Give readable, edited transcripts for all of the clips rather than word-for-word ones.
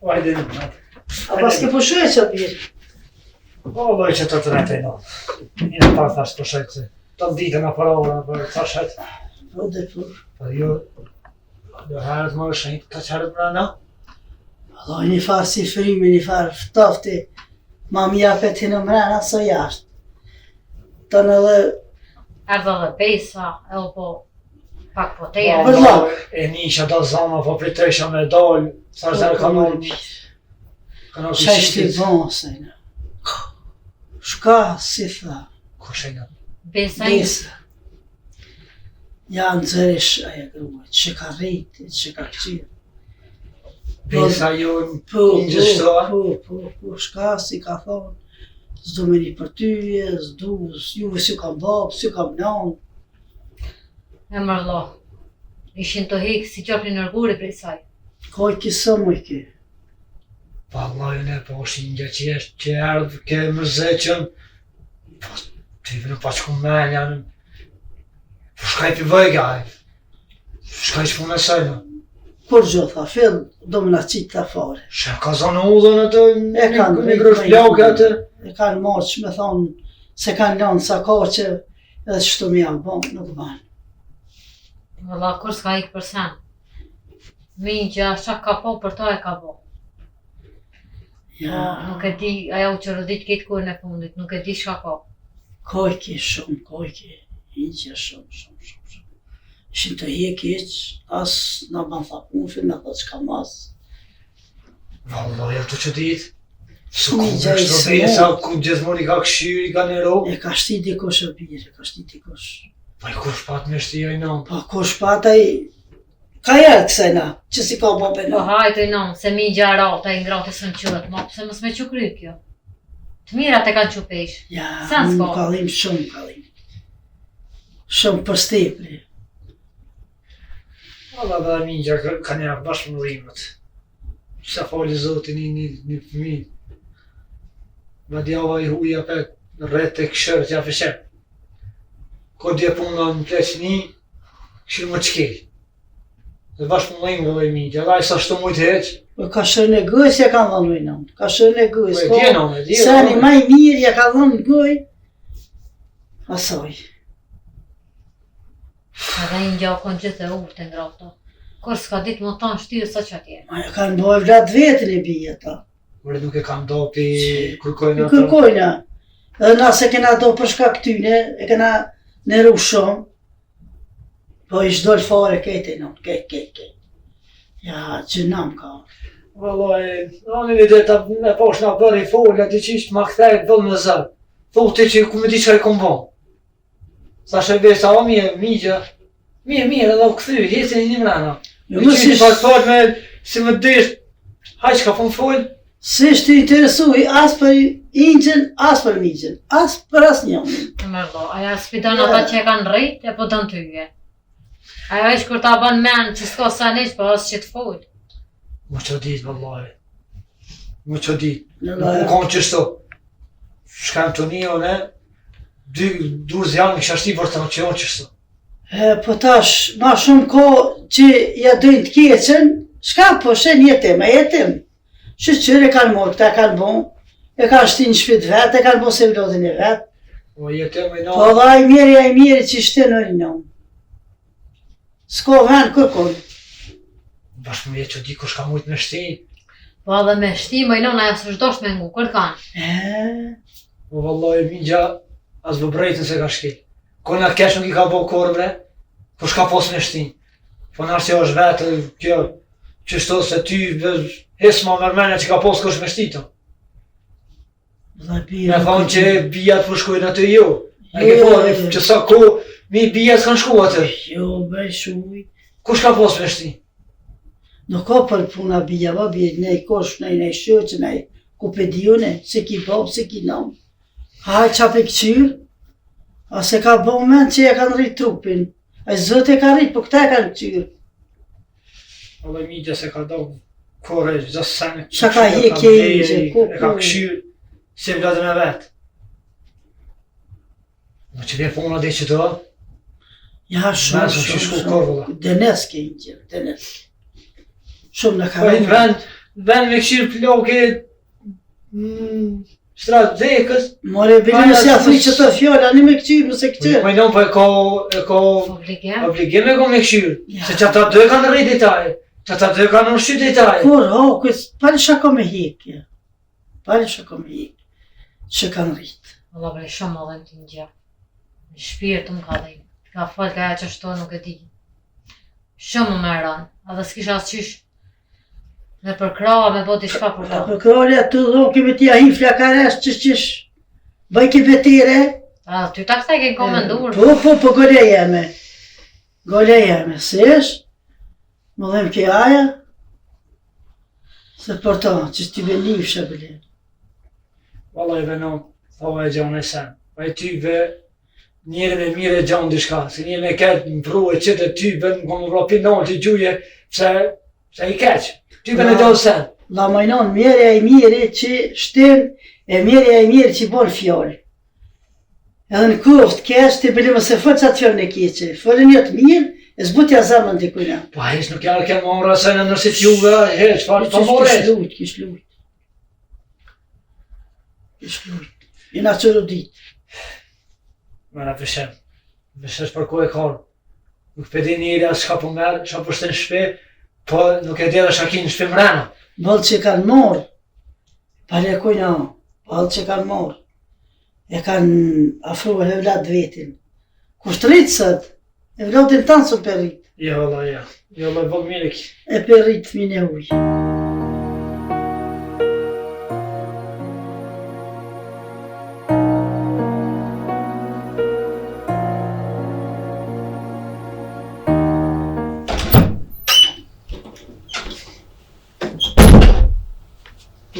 Hajde në më. A pas ke pushuar që birë? Po, loj që të tretë no. Një pak thash të shet se të ditën a para ora për të shet. Po dhe për. Po jo herët më shenjt të qërët brana. Allah, një farë si frimi, një farë ftofti. Ma më japet hinë mrena së jashtë. Të në dhe... Erdhe dhe pesa, edhe po pak po te Për lak. E nisha do zama, po pritesha me dollë. Sa zërë kanoni. Kanoni Qa ishte i bon, sejnë. Shka, si tha. Ko shenja? Besa i Besa. Ja në zërish aja gruaj, që ka rritë, që ka këqirë. Besa jo Po, një gjithështo. po, shka si ka thonë. Zdo me një për tyje, zdo, juve s'ju kam babë, s'ju kam nanë. e mërlo. Ishin të hikë si qopri nërguri prej saj. Kaj kisë më i ke. Pa lojën e po është një që erdhë ke mëzeqën. Po, të i vënë pa që ku menja. Po shka i pi bëjga e. Shka i që punë e sajnë. Kur gjë tha, fill, do më në qitë të fare. Shë ka zonë ullën atë, E kanë një grosh plauke atë. E kanë marrë që me thonë, se kanë lanë sa ka që edhe që të mi janë bon, nuk banë. Valla, kur s'ka ikë për sen. Mingja, qa ka po, për ta e ka po. Ja, Nuk e di, aja u që rëdit këtë kërën e fundit, nuk e di shka ka. kaj ke shumë, kaj ke. Inqja shumë. Ishin të hek iq, asë në banë tha punëfin, me thot që ka masë. Vallaj, të që ditë. Së Mi ku në gjaj kështë së të besa, mund. ku gjithmoni ka këshyri, ka një ro. E ka shti dikush e birë, e ka shti dikush. Pa i kur shpat me shti joj në. Pa kush pataj, ka jarë kësaj na, që si ka bobe Po na. hajtë i non, se mingja rata i ngratë së në qëtë, ma pëse mës me që kry kjo. Të mirat e kanë që pesh. Ja, Sa s'ka? më kallim shumë kallim. Shumë për stepri. Alla dhe mingja ka një bashkëmërimet. Se fali zotin një fëmi. Ma djava i huja pe rrët e këshërë që ja fëshem. Ko dje puna në pleqni, këshirë më qkej. Dhe bashkëmërimet dhe mingja, dhe sa shto mujtë heq. Po ka shërën e gëjës ja kanë dhënë vejnon. Ka shërën e gëjës. Po e djeno, e djeno. Sani maj mirë ja ka dhënë gëj. Asaj. Edhe i nja konë gjithë e urë të ngrata. Kur s'ka ditë më tanë shtirë sa që atje. Ma ja kanë bëjë vlad vetën e bia ta. Mërë nuk e kam do pi kërkojnë I ata. kërkojna. Edhe na se kena do përshka këtyne, e kena nëru shumë. Po ish dojnë fare kejt e non, kejt. Ja, që nam ka. Vallaj, anë një dhe me posh nga bërë i folja, ti që ishtë ma këthejt bëllë me zërë. Thote që ku me di që i kom bon. Sa shërbesa, o migja, mirë, edhe u këthy, jetin një mrena. Jo, Me mos qyti ish- pas fort me, si më dysht, haj që ka po më folë. Se ishte interesuj as për inqen, as për migjen, as për as njën. E mërdo, aja s'pidon ata që e kanë rrit, e po dënë tyje. Aja ish kur ta bën men që s'ka sa neq, po as që t'folë. Më që ditë, vallaj. Më që ditë. Në Nuk u konë qështu. Shkam të një, ne, du zjanë kësha shti për të në që jonë qështu. Po tash, ma shumë ko që ja dojnë të keqen, shka po shen jetim, Shqyre kanë morë, këta kanë bon, e kanë shti në shpit vetë, e kanë bo se vlodin e vetë. Po jetem e Po në, dha i miri që shte në rinon. S'ko ven kërkon. bashkë me që di kush ka mujtë me shti. Po edhe me shti, më i non aja së shdosh me ngu, kërë kanë. Po vallaj, migja, as vë brejtën se ka shki. Kona kesh nuk i ka bo korë bre, kush ka pos me shti. Po nërë që është vetë, kjo, qështu se ty, hisë ma mërmenja që ka pos kush me shti të. Me thonë që bijat për shkojnë atë jo. E ke po, që sa ko, mi bijat s'kanë shku atë. Jo, brej shuj. Kush ka pos me shti? Nuk ka për puna bia, ba bia, nej kosh, nej shqyqë, nej kupedione, se ki bob, se ki nam. Haj qap e këqyrë, a se ka bo moment që e kanë rrit trupin. A zët e ka rrit, po këta e kanë këqyrë. Alla migja se ka do kore, gjasë sen. Qa ka hekje i që, ku, E ka këshyrë, si vladën e vetë. Në që vje puna dhe që të, Ja, shumë, Mesëm që shku korvëlla. Denes ke i që, denes. Shumë në ka po i në vend, Ben me këshirë ploke shtratë dhekës. More bile nëse ja thri që të fjallë, ani me këqyrë, nëse këqyrë. Po non, po e ko obligim e ko me këshirë. Ja. Se që ata dy kanë rrit detaje. Që ata dy kanë ushqy detaje. Kur, pari shako me hekje. Pari shako me hekje. Që kanë rritë. Valla bre shumë më dhe në të një. Në shpirë të më ka dhe. Ka falë ka e që shto nuk e di. Shumë më ranë. A dhe s'kisha asqysh. Me përkrava, me boti shka për A ta. për kralja të dhonë kemi t'ja hi flakaresh qësh. Bëj ki betire. A, ty ta këta i ke komendur. Po, gole jeme. Gole jeme, sesh. Më dhem ki aja. Se për ta, që t'y vendim shëbële. Valla i venon, thova e gjonë e sen. Pa e tyve njerën e mire gjonë dishka. Se njerën e ketë më pru e qëtë e tyve në më vrapi në të gjuje. Se i keqë. Tyve në gjonë sen. La majnon, mjerja e mire që shtem, e mjerja e mire që bon fjallë. Edhe në kuft, kesh të bëllim se fërë qatë fjallë në keqe. Fërë një të mirë, e zbutja zemën të kujna. Pa hesh nuk janë kemë më rasajnë nërsit juve, hesh, farë të more. Kish lujt. Jena qërë ditë. Mëra përshem. Përshesh për ku e karë. Nuk pëdi njëri asë shka për merë, shka për shtë në shpe, po nuk e djela shaki në shpe mrena. Balë që kanë morë, pale kujna, balë që kanë morë, e kanë afru e vlad vetin. Kusht rritë sët, e vladin tanë së për rritë, Jo, Allah, ja. Jo, Allah, vëllë mire ki. e për rritë fmin e ujë.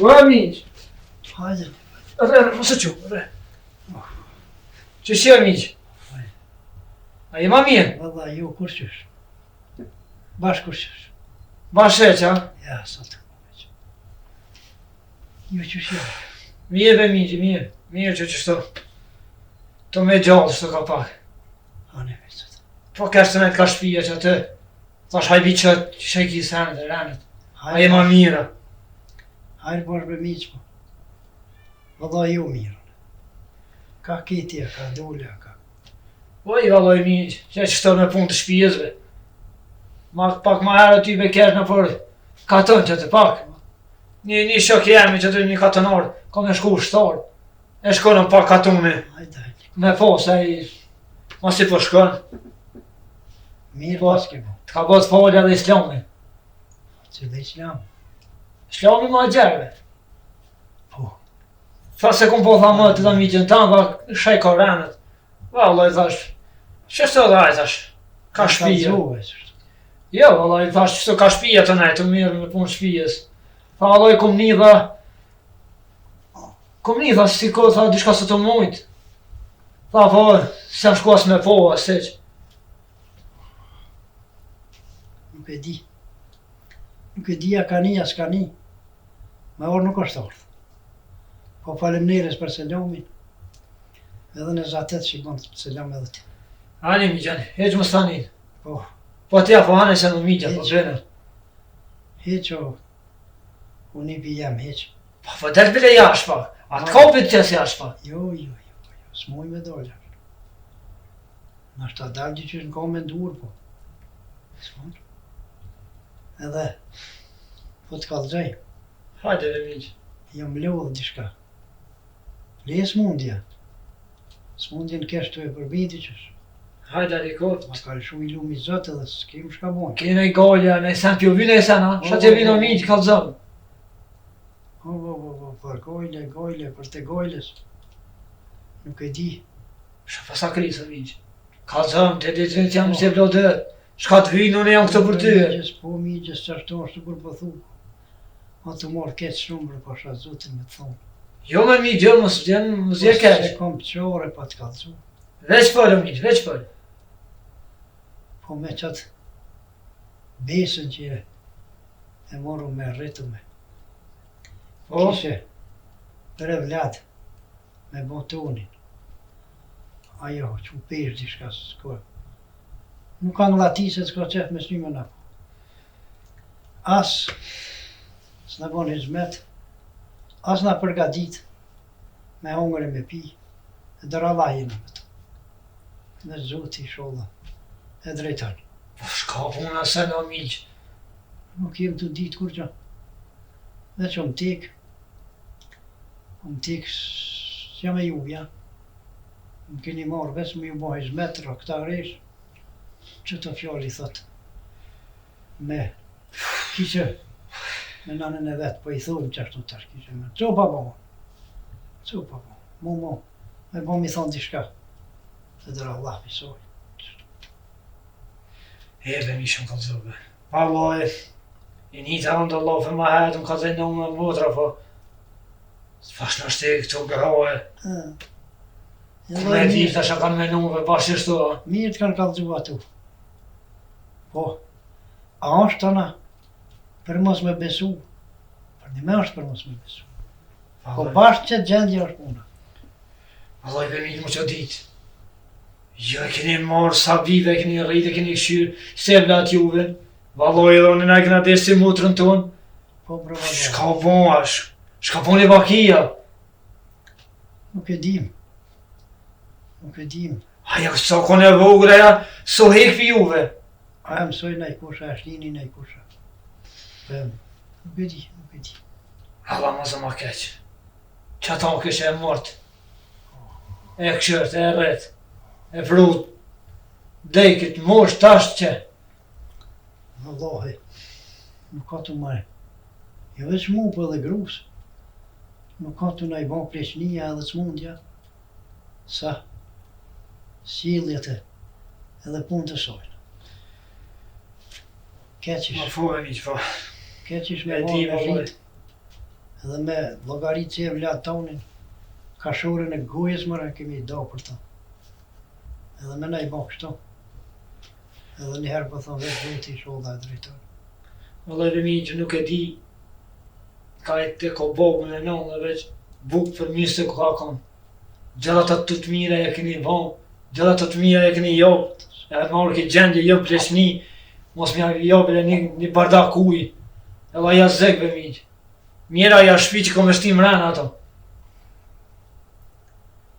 Ua, miq. Hajde, Re, mos e qu, re. Që shë, miq? A jema mirë? valla, jo kur qësh. Bash kur qësh. Basheq, ha? Ja, sot. Jo që shë. Mirë be miq, mirë. Mirë që qështo. To me gjallë shto ka pak. Hane me sot. Po kesh të nejtë ka shpija që atë. Thash hajbi që sheki senet e renet. A jema mira. Hajde bash me miq po. Valla, jo mirë. Ka kitja, ka dulja, ka. Po i valloj miq, që qështo me punë të shpijezve. Pak ma herë ty me kesh në për katon që të pak. Një shok jemi që të një katonor, ka me shku shtar. E shkonën pak katoni. Hajde, hajde. Me pos, e i... Ma si po shkon. Mirë Po. pas ke bo. Të ka bët falja dhe islami. Që dhe islam. Islami ma gjerve. Po. Tha se kom po tha më të da miqën tanë, tha shaj ka renet. Vallaj thash, qështo dhe aj thash, ka shpija. Jo, vallaj thash, qështo ka shpija të nej, të mirë me punë shpijes. Tha vallaj kom një dha, si ko, tha, dishka së të mujt. Tha po, se më shkuas me po, asiq. Nuk e di. Nuk e di a ka një, as ka një. Me orë nuk është orë. Po faleminderes për selamin. Edhe në zatet që i bëndë selam edhe ti. Ani mi gjani, heq më stanin. Po, Po tja po hane se në migja, po bene. heq o, unë i pi jam heq. Po del bile jash pa, a të kopit tjes jash pa. Jo, s'muj me dolla. Në është ta dalë që në ka me ndur, po. S'muj. Edhe, po të kalëgjaj, Hajde dhe miq. jam lodhë dishka. Le s'mundja. S'mundjen kesh të e përbiti qësh. Hajde rikot. Ma ka lëshu i lumi zotë edhe s'kem shka bojnë. Kene i golja, ne sen pjo vyne e sen, ha? Sha që vino miq, kalzëm. Për gojle, për te gojles. Nuk e di. Sha fasa krisë, miq. Kalzëm, të ditë që jam se vlodë. Shka të vynë, unë jam këto për ty. Migjes që ashtu është kur po thu. Ma të morë ketë shumë për pasha zotin me të thonë. Jo me miq, jo, mos je keq. Se kom qore pa të kalzu. Veç për, miq, veç për. Po me qatë besën që e moru me rritu me. Po, Kishe për e vlad me botonin. Ajo, që u pesh dishka së s'ko. Nuk kanë lati se s'ka qef me s'nime në. As s'na bon hizmet, as na përgadit me hongër e me pi, e dër Allah jena me të. Në Zoti inshallah, e drejton. Po shka puna se në miq. Nuk jem të ditë kur që. Dhe që më tek, s'jam e juja. Më keni marrë veç me ju bo hizmet roktaresh, që të fjalli thot. Me kishe, me nanën e vetë, po i thonë që ashtu tash kishe me. Co pa bo, me bo mi thonë dishka. Dhe dërë Allah pisoj. Ebe mi shumë kalzove. Vallahi, i një të rëndë Allah për ma hetë, më ka të në më motra, po s'pash në shte këto grahe. Me dhirë të shë kanë menuve bashkështu. Mirë të kanë kalzu atu. Po, a është tëna për mos me besu, për një me është për mos me besu. Po bashkë që gjendje është puna. Vallahi be mi më që ditë. Jo e keni marrë sa vive, e keni rritë, e keni këshyrë, se vlat juve. Vallahi edhe unë na kena desë si motrën tonë. Po bravo. Shka bon është, shka bon e bakia. Nuk e dim. Aja sa kone e vogre ja, so hek për juve. A e mësoj nëj kusha, e shlini nëj kusha. Nuk e di. Allah ma zë ma keqë. Që ata më kështë e mërtë. E këshërt, e rret, e vrut. Dekit, mosh, tasht që. Wallahi, nuk ka të maj. Jo veç mu për edhe grus. Nuk ka të nëj bon pleqnia edhe s'mundja. Sa sjelljet edhe punë të sojnë. Keqish. Ma fove mi që po. Keqish E me di, bon me vallahi. rrit. Edhe me llogarit që e vlat tonin. Kashorën e gojës mëra kemi do për ta. Edhe me nej bo kështu. Edhe njëherë po thonë vetë Zoti i sholla e drejton. Vallahi be mi që nuk e di. Ka e te ko bogën e nënë dhe veç buk për mirë se ka kon. Gjërat të të mira e keni bon. Gjërat të mira e keni jopë. E marrë ki gjendje jo plesni. Mos mja jopë edhe një bardak uj. Edhe aja zek be mi. Mjera aja shpi që kom e shtim rana ato.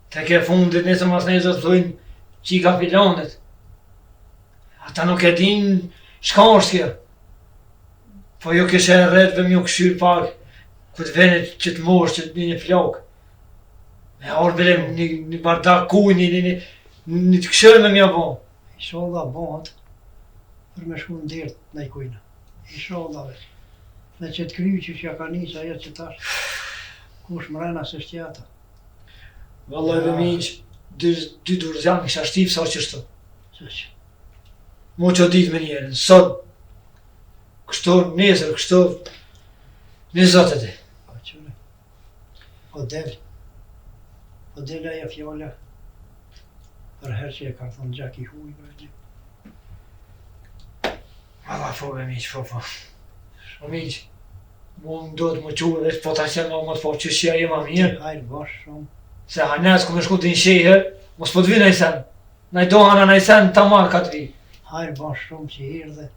Te ke fundit nëse mas nëjë të thujnë qika filonet. Ata nuk e din shka është kjo. Po jo kështë e rret dhe mjo këshyr pak. Këtë venet që të mosh që të një flok. Me orë bile një bardak kuj, një të këshërë me mja bon. Inshallah bëhet për me shku në dertë në i kujna. Inshallah veç. Me që të kryu që ja ka njësë ajo që tash. Kush mrena së shtjata. Vallaj dhe miq, dy durzjan kisha shtif sa qështu. Qëq. Mo që ditë me njerën, sot, kështu, nesër, kështu, një zotë e di. Po qëre. Po del aja fjalla. Për herë që e ka thonë gjak i huj. Allah po be miq, po. O miq, mu më do të më quë dhe po ta qenë ma më të po që shia jema mirë. Hajrë bash shumë. Se hanes ku me shku të një shihër, mos po të vi nëjë sen. Nëj dohana nëjë sen të marë ka të vi. Hajrë bash shumë që hirë dhe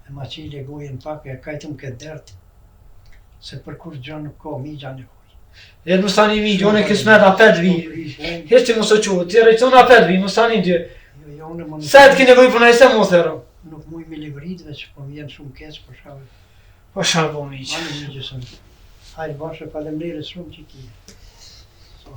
e ma qile gojen pak e kajtëm këtë dertë. Se për kur gjë nuk ka, mi gjanë e huj. Edhe më stani mi, gjone kismet apet vi. Heç që mos o quë, të rejton apet vi, më stani dy. Jo, unë më Se të kine vëj për nëjë sen mos të rëm. nuk muj me livrit veç, po më jenë shumë keq për shkave. Po sharë po miq. Anë një gjësën. Hajrë bash e falemnere shumë që ki. So.